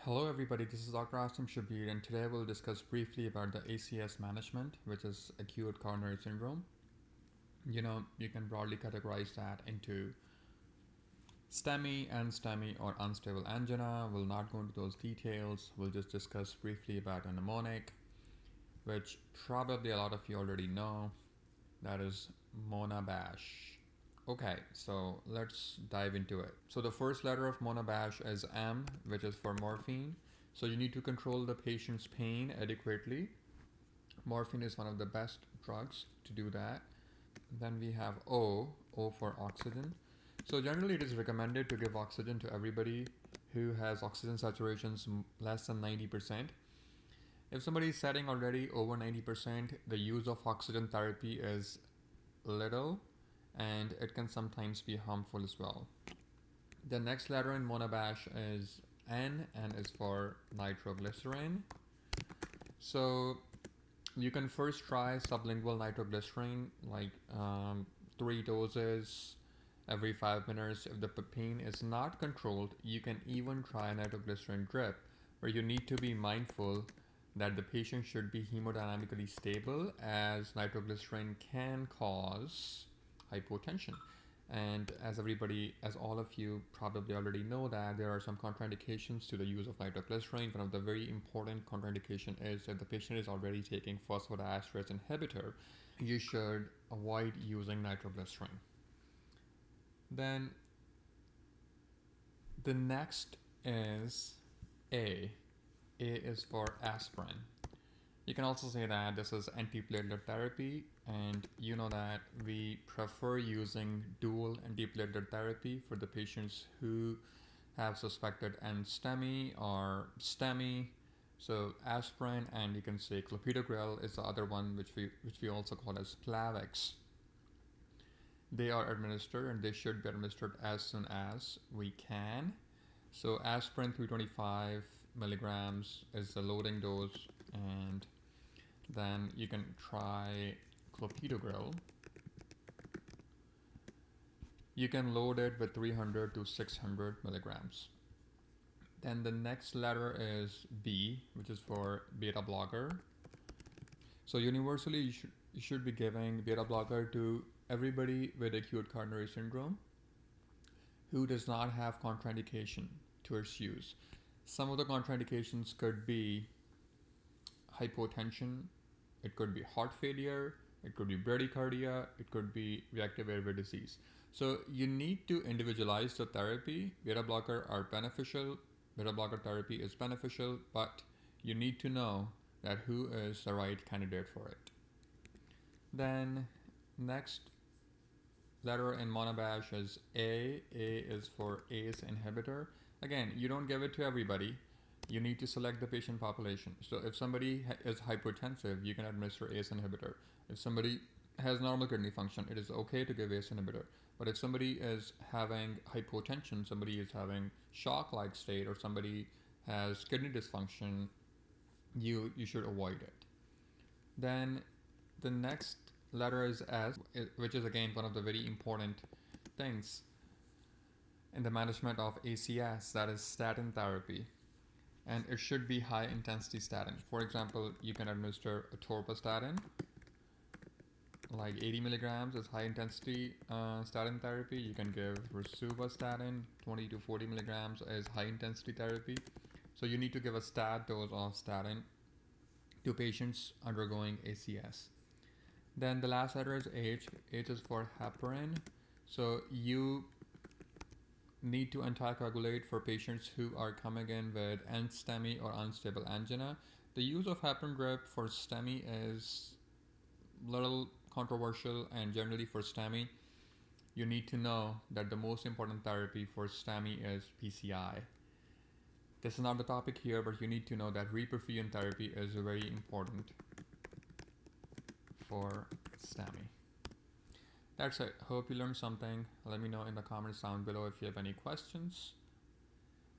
Hello everybody, this is Dr. Asim Shabir and today we'll discuss briefly about the ACS management, which is acute coronary syndrome. You can broadly categorize that into STEMI and STEMI or unstable angina. We'll not go into those details. We'll just discuss briefly about a mnemonic, which probably a lot of you already know. That is Monabash. Okay, so let's dive into it. So the first letter of Monabash is M, which is for morphine. So you need to control the patient's pain adequately. Morphine is one of the best drugs to do that. Then we have O for oxygen. So generally it is recommended to give oxygen to everybody who has oxygen saturations less than 90%. If somebody is setting already over 90%, the use of oxygen therapy is little and it can sometimes be harmful as well. The next letter in Monabash is N is for nitroglycerin. So you can first try sublingual nitroglycerin, like 3 doses every 5 minutes. If the pain is not controlled, you can even try a nitroglycerin drip, where you need to be mindful that the patient should be hemodynamically stable, as nitroglycerin can cause hypotension. And as all of you probably already know, that there are some contraindications to the use of nitroglycerin. One of the very important contraindication is that the patient is already taking phosphodiesterase inhibitor. You should avoid using nitroglycerin. Then the next is A. A is for aspirin. You can also say that this is antiplatelet therapy, and you know that we prefer using dual antiplatelet therapy for the patients who have suspected NSTEMI or STEMI. So aspirin, and you can say clopidogrel is the other one, which we also call as Plavix. They are administered and they should be administered as soon as we can. So aspirin 325 milligrams is the loading dose, and then you can try clopidogrel. You can load it with 300 to 600 milligrams. Then the next letter is B, which is for beta blocker. So universally, you should be giving beta blocker to everybody with acute coronary syndrome who does not have contraindication towards use. Some of the contraindications could be hypotension, it could be heart failure, it could be bradycardia, it could be reactive airway disease. So you need to individualize the therapy. Beta blocker therapy is beneficial, but you need to know that who is the right candidate for it. Then next letter in Monabash is A. A is for ACE inhibitor. Again, you don't give it to everybody. You need to select the patient population. So if somebody is hypertensive, you can administer ACE inhibitor. If somebody has normal kidney function, it is okay to give ACE inhibitor. But if somebody is having hypotension, somebody is having shock-like state, or somebody has kidney dysfunction, you should avoid it. Then the next letter is S, which is again one of the very important things in the management of ACS, that is statin therapy. And it should be high intensity statin. For example, you can administer atorvastatin, like 80 milligrams is high intensity statin therapy. You can give rosuvastatin, 20 to 40 milligrams is high intensity therapy. So you need to give a stat dose of statin to patients undergoing ACS. Then the last letter is H. H is for heparin. So you need to anticoagulate for patients who are coming in with NSTEMI or unstable angina. The use of heparin drip for STEMI is little controversial, and generally for STEMI, you need to know that the most important therapy for STEMI is PCI. This is not the topic here, but you need to know that reperfusion therapy is very important for STEMI. That's it. Hope you learned something. Let me know in the comments down below if you have any questions.